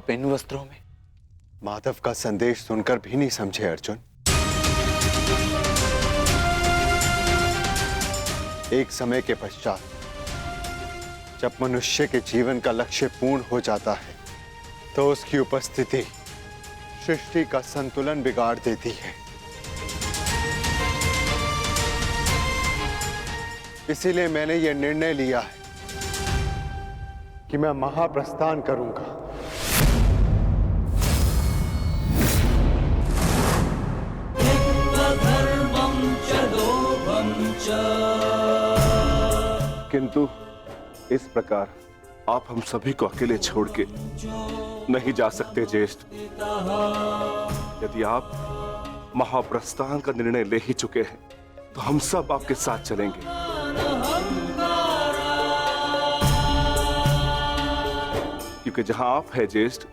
आप इन वस्त्रों में? माधव का संदेश सुनकर भी नहीं समझे अर्जुन। एक समय के पश्चात जब मनुष्य के जीवन का लक्ष्य पूर्ण हो जाता है तो उसकी उपस्थिति सृष्टि का संतुलन बिगाड़ देती है। इसीलिए मैंने यह निर्णय लिया है कि मैं महाप्रस्थान करूंगा। किंतु इस प्रकार आप हम सभी को अकेले छोड़ के नहीं जा सकते ज्येष्ठ। यदि आप महाप्रस्थान का निर्णय ले ही चुके हैं तो हम सब आपके साथ चलेंगे। क्योंकि जहां आप हैं ज्येष्ठ,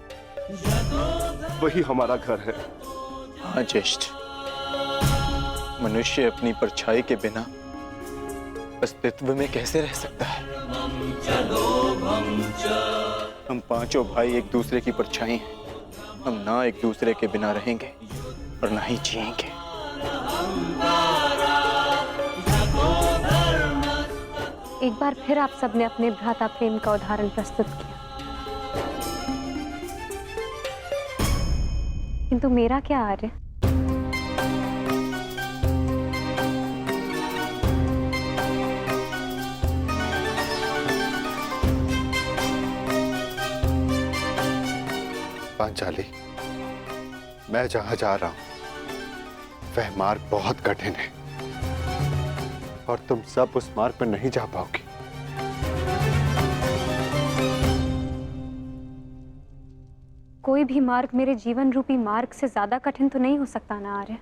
वही हमारा घर है। हाँ ज्येष्ठ, मनुष्य अपनी परछाई के बिना अस्तित्व में कैसे रह सकता है? हम पांचों भाई एक दूसरे की परछाई हैं। हम ना एक दूसरे के बिना रहेंगे और ना ही जिएंगे। एक बार फिर आप सबने अपने भ्राता प्रेम का उदाहरण प्रस्तुत किया, किंतु मेरा क्या आर्य? पांचाली, मैं जहां जा रहा हूं वह मार्ग बहुत कठिन है और तुम सब उस मार्ग पर नहीं जा पाओगी। कोई भी मार्ग मेरे जीवन रूपी मार्ग से ज्यादा कठिन तो नहीं हो सकता ना आर्य?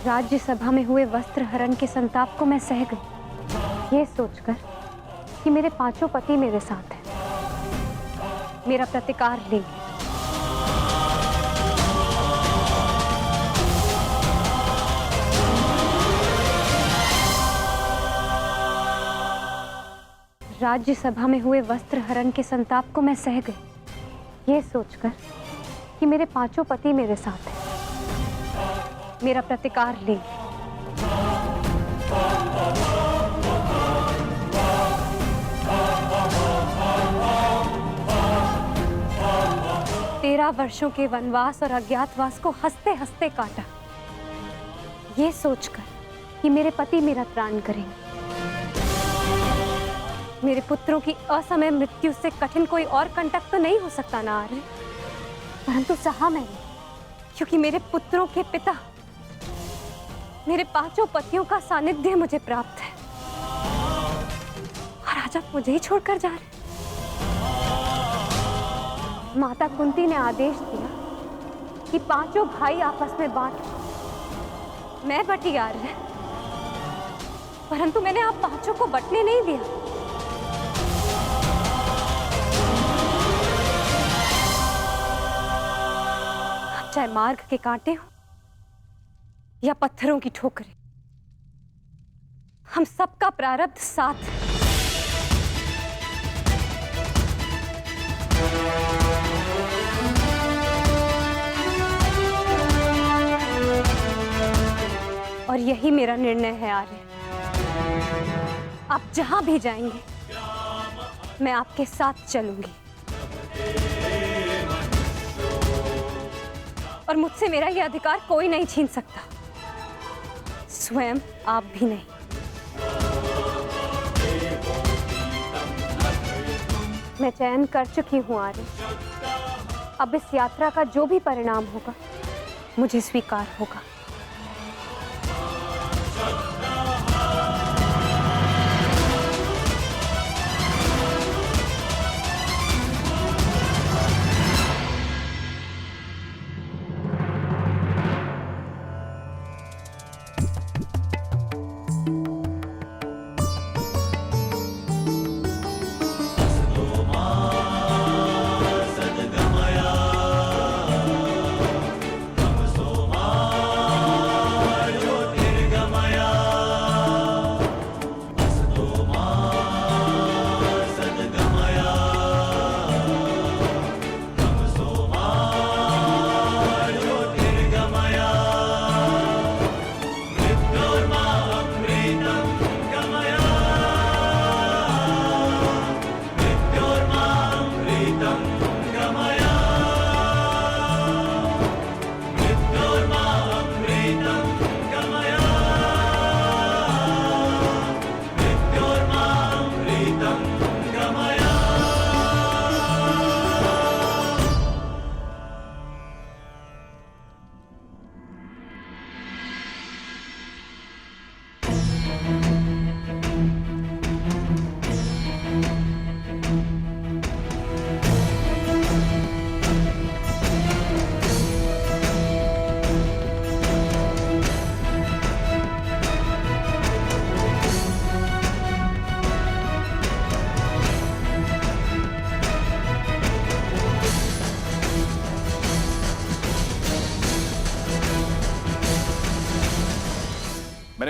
राज्यसभा में हुए वस्त्र हरण के संताप को मैं सह गई, ये सोचकर कि मेरे पांचों पति मेरे साथ हैं, मेरा प्रतिकार लेंगे। राज्यसभा में हुए वस्त्र हरण के संताप को मैं सह गई, ये सोचकर कि मेरे पांचों पति मेरे साथ हैं, मेरा प्रतिकार लेंगे। 13 वर्षों के वनवास और अज्ञातवास को हंसते हंसते काटा, ये सोचकर कि मेरे पति मेरा त्राण करेंगे। मेरे पुत्रों की असमय मृत्यु से कठिन कोई और कंटक तो नहीं हो सकता ना आर्य, परंतु सहा मैंने, क्योंकि मेरे पुत्रों के पिता, मेरे पांचों पतियों का सानिध्य मुझे प्राप्त है। और आज आप मुझे ही छोड़कर जा रहे। माता कुंती ने आदेश दिया कि पांचों भाई आपस में बांट। मैं बटी आ रहे, परंतु मैंने आप पांचों को बटने नहीं दिया। चाहे मार्ग के कांटे हो या पत्थरों की ठोकरें, हम सबका प्रारब्ध साथ है। और यही मेरा निर्णय है आर्य। आप जहां भी जाएंगे, मैं आपके साथ चलूंगी। और मुझसे मेरा यह अधिकार कोई नहीं छीन सकता, स्वयं आप भी नहीं। मैं चयन कर चुकी हूं आर्य। अब इस यात्रा का जो भी परिणाम होगा, मुझे स्वीकार होगा।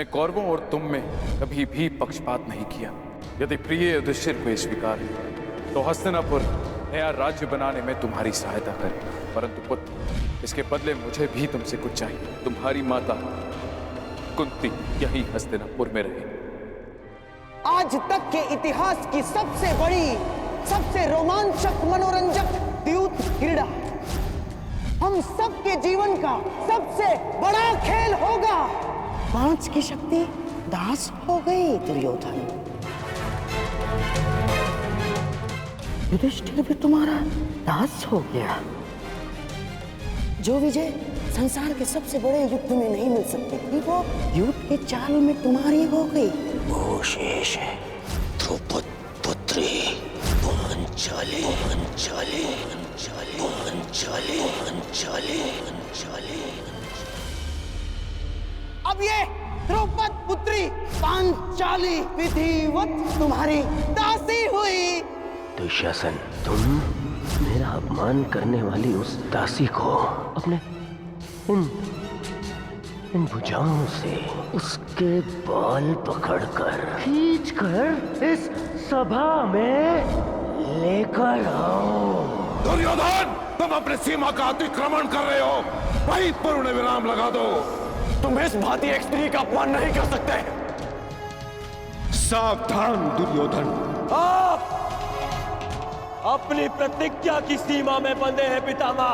मैंने कौरवों और तुम में कभी भी पक्षपात नहीं किया। यदि प्रिय युधिष्ठिर को ये स्वीकार है तो हस्तिनापुर नया राज्य बनाने में तुम्हारी सहायता करे। परंतु पुत्र, इसके बदले मुझे भी तुमसे कुछ चाहिए। तुम्हारी माता कुंती यही हस्तिनापुर में रहे। आज तक के इतिहास की सबसे बड़ी, सबसे रोमांचक, मनोरंजक द्यूत क्रीड़ा हम सबके जीवन का सबसे बड़ा खेल होगा। 5 की शक्ति दास हो गई दुर्योधन। युधिष्ठिर भी तुम्हारा दास हो गया। जो विजय संसार के सबसे बड़े युद्ध में नहीं मिल सकती थी, वो युद्ध के चाल में तुम्हारी हो गई। वो शेष है द्रौपद पुत्री पांचाली। अब ये द्रौपद पुत्री पांचाली विधिवत तुम्हारी दासी हुई। दुशासन, तुम मेरा अपमान करने वाली उस दासी को अपने इन भुजाओं से उसके बाल पकड़कर खींचकर इस सभा में लेकर आओ। दुर्योधन, तुम अपनी सीमा का अतिक्रमण कर रहे हो। वहीं पूर्ण विराम लगा दो। तुम इस भांति एक स्त्री का अपमान नहीं कर सकते। सावधान दुर्योधन, आप अपनी प्रतिज्ञा की सीमा में बंधे हैं पितामह।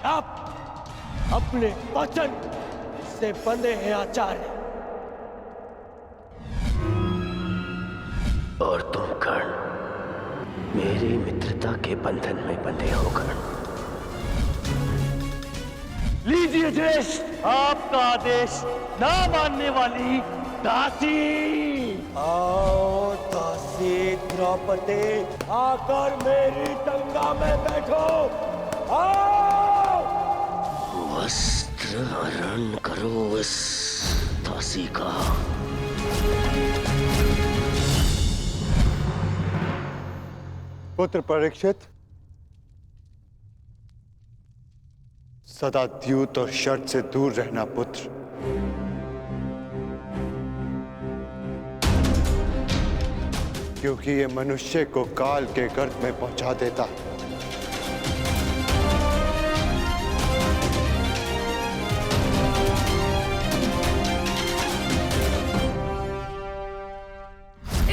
आप अपने वचन से बंधे हैं आचार्य। और तुम कर्ण, मेरी मित्रता के बंधन में बंधे हो कर्ण। लीजिए ज्येष्ठ, आपका आदेश ना मानने वाली दासी। आओ दासी द्रौपदी, आकर मेरी टंगा में बैठो। आओ। वस्त्र हरण करो इस दासी का। पुत्र परीक्षित, सदा द्यूत और शर्त से दूर रहना पुत्र। क्योंकि ये मनुष्य को काल के गर्त में पहुंचा देता है।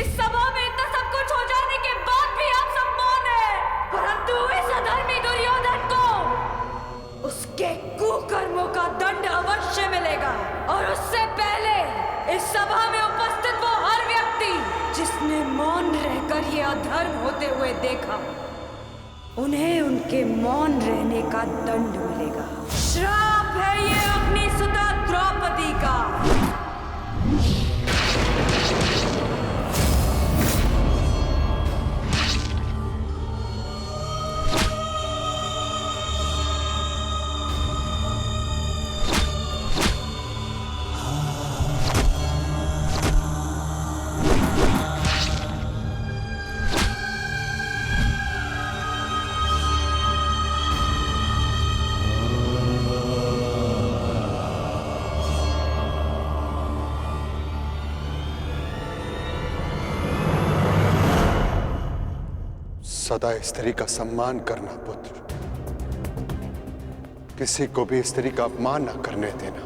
इस सभा में इतना सब कुछ हो जाने के बाद भी आप सब मौन हैं। परंतु इस अधर्मी दुर्योधन को उसके कुकर्मों का दंड अवश्य मिलेगा। और उससे पहले इस सभा में उपस्थित वो हर व्यक्ति जिसने मौन रहकर ये अधर्म होते हुए देखा, उन्हें उनके मौन रहने का दंड मिलेगा। श्राप है ये अपनी सुता द्रौपदी का। सदा स्त्री का सम्मान करना पुत्र। किसी को भी स्त्री का अपमान न करने देना,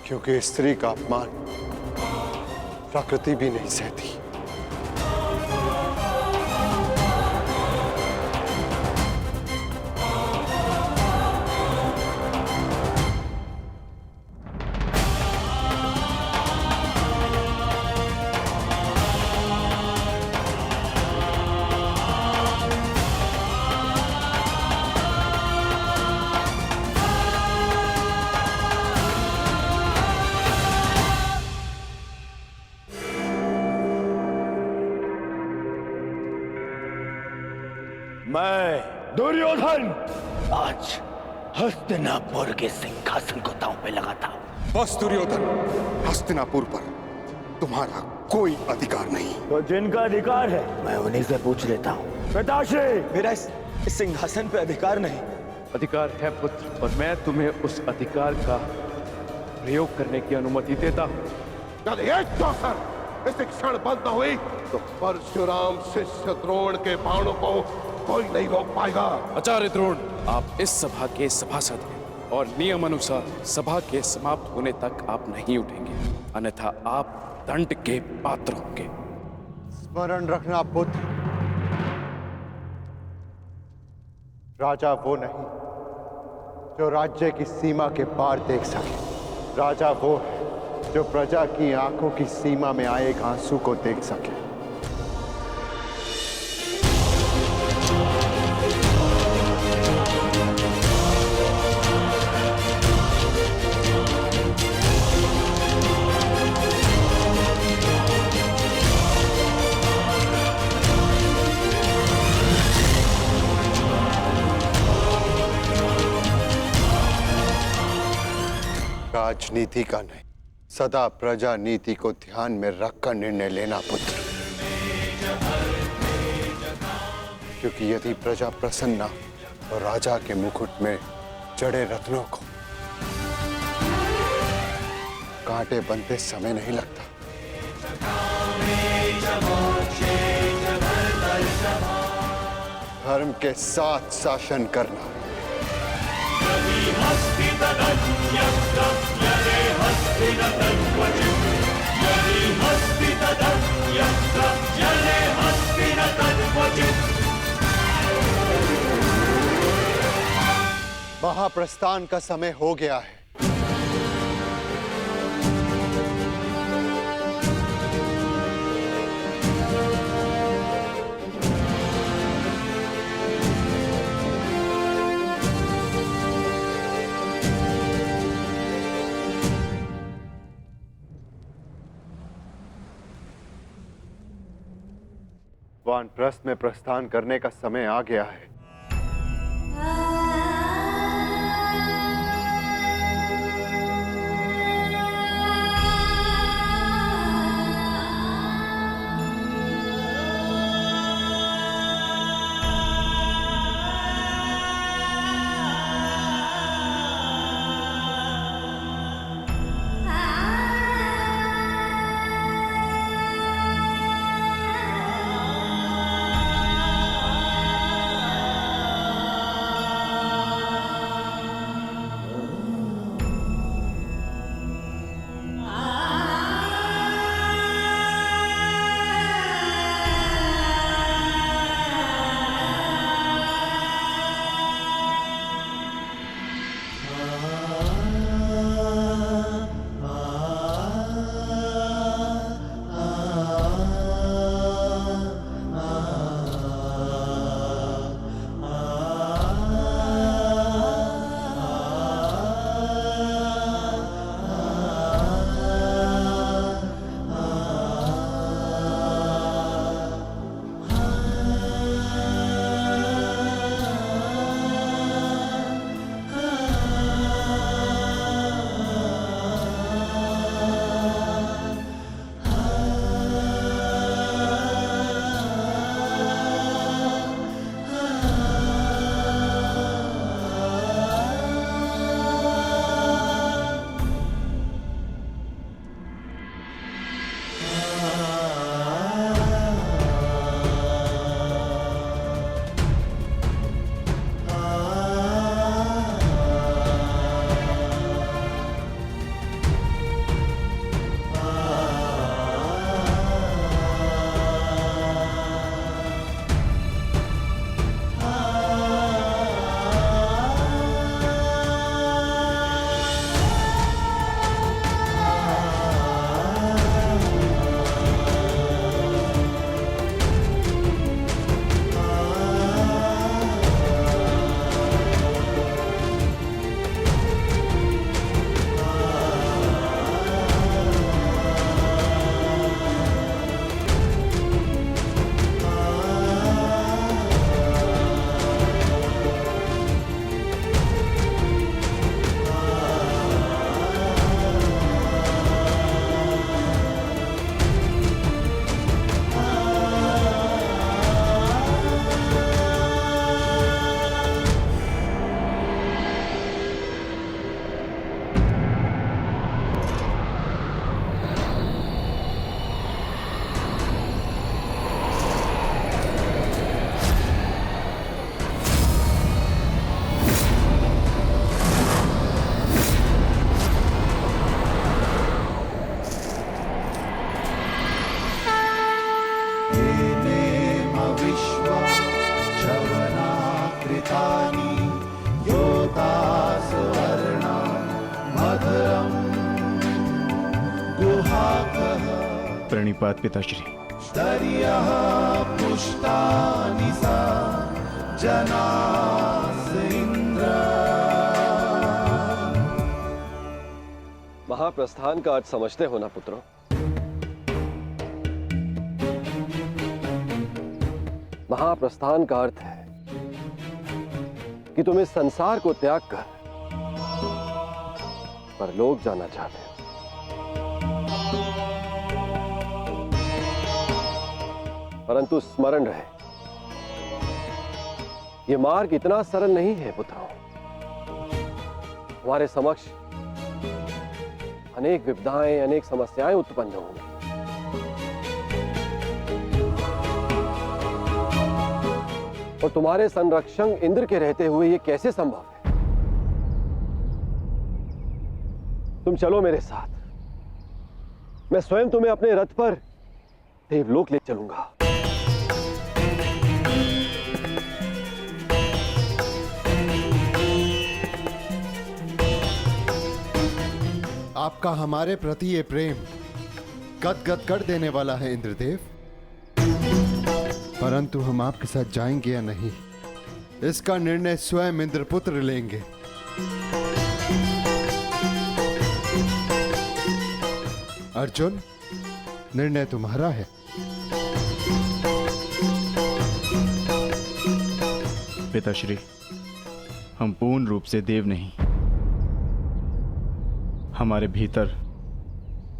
क्योंकि स्त्री का अपमान प्रकृति भी नहीं सहती। मैं दुर्योधन आज हस्तिनापुर के सिंहासन को दांव पे लगाता हूं। बस दुर्योधन, हस्तिनापुर पर तुम्हारा कोई अधिकार नहीं। तो जिनका अधिकार है मैं उन्हीं से पूछ लेता हूँ। पिताश्री, मेरा इस सिंहासन पे अधिकार नहीं। अधिकार है पुत्र, और मैं तुम्हें उस अधिकार का प्रयोग करने की अनुमति देता हूं। यदि एक चौसर इस क्षण बंद न हुई तो परशुराम शिष्य द्रोण के बाणों को कोई नहीं रोक पाएगा। आचार्य द्रोण, आप इस सभा के सभासद हैं और नियम अनुसार सभा के समाप्त होने तक आप नहीं उठेंगे, अन्यथा आप दंड के पात्र होंगे। स्मरण रखना पुत्र, राजा वो नहीं जो राज्य की सीमा के पार देख सके। राजा वो है जो प्रजा की आंखों की सीमा में आए एक आंसू को देख सके। राजनीति का नहीं, सदा प्रजा नीति को ध्यान में रखकर निर्णय लेना पुत्र, क्योंकि यदि प्रजा प्रसन्न तो राजा के मुकुट में जड़े रत्नों को कांटे बनते समय नहीं लगता। धर्म के साथ शासन करना, महाप्रस्थान का समय हो गया है। वानप्रस्थ में प्रस्थान करने का समय आ गया है। प्रणिपात पिताश्री। महाप्रस्थान का अर्थ समझते हो ना पुत्रों? महाप्रस्थान का अर्थ है कि तुम इस संसार को त्याग कर परलोक जाना चाहते हो। परंतु स्मरण रहे, यह मार्ग इतना सरल नहीं है पुत्रों। हमारे समक्ष अनेक विपदाएं, अनेक समस्याएं उत्पन्न होंगी। और तुम्हारे संरक्षक इंद्र के रहते हुए यह कैसे संभव है? तुम चलो मेरे साथ, मैं स्वयं तुम्हें अपने रथ पर देवलोक ले चलूंगा। आपका हमारे प्रति ये प्रेम गदगद कर देने वाला है इंद्रदेव, परंतु हम आपके साथ जाएंगे या नहीं, इसका निर्णय स्वयं इंद्रपुत्र लेंगे। अर्जुन, निर्णय तुम्हारा है। पिताश्री, हम पूर्ण रूप से देव नहीं, हमारे भीतर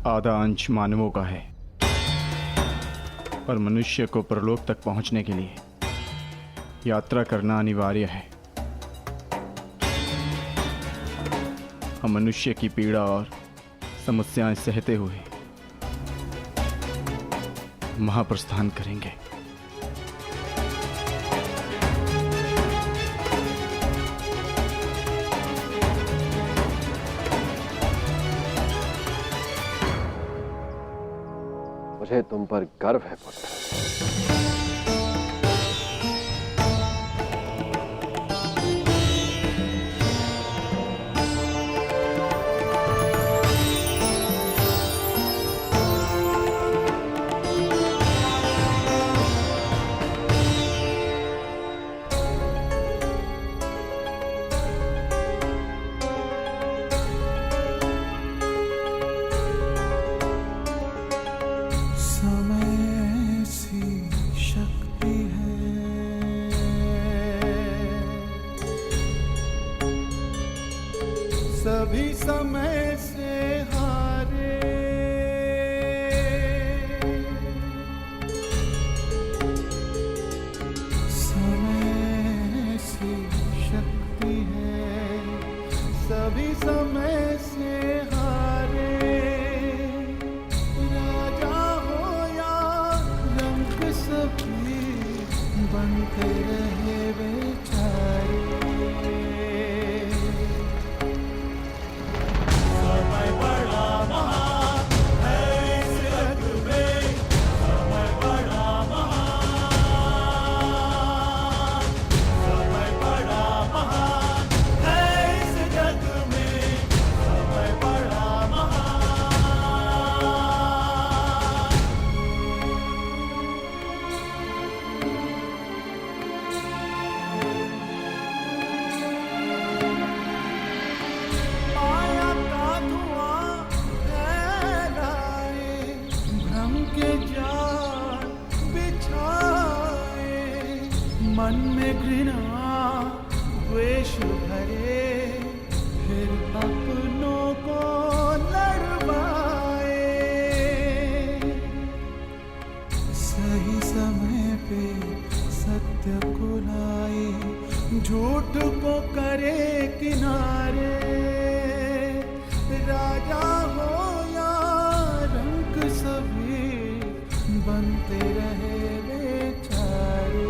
आधा अंश मानवों का है, और मनुष्य को परलोक तक पहुंचने के लिए यात्रा करना अनिवार्य है। हम मनुष्य की पीड़ा और समस्याएं सहते हुए महाप्रस्थान करेंगे। मुझे तुम पर गर्व है पुत्र। सभी समय से हारे, समय सी शक्ति है, सभी समय से हारे। राजा हो या रंग सभी बनते रहे बेचारे। मन में घृणा द्वेष भरे, फिर अपनों को लड़वाए। सही समय पे सत्य को लाए, झूठ को करे किनारे। राजा हो या रंक सभी बनते रहे बेचारे,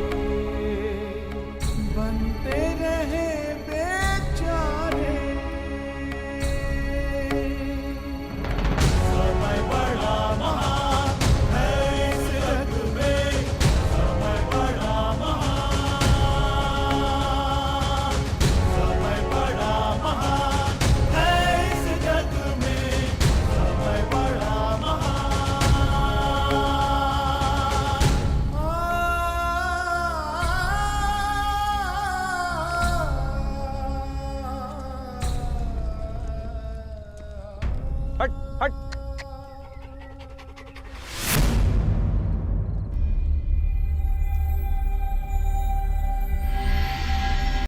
बनते रहे बेचारे। समय बड़ा महान है इस जग में, समय बड़ा महान, समय बड़ा महान है इस जग में, समय बड़ा महान। हट हट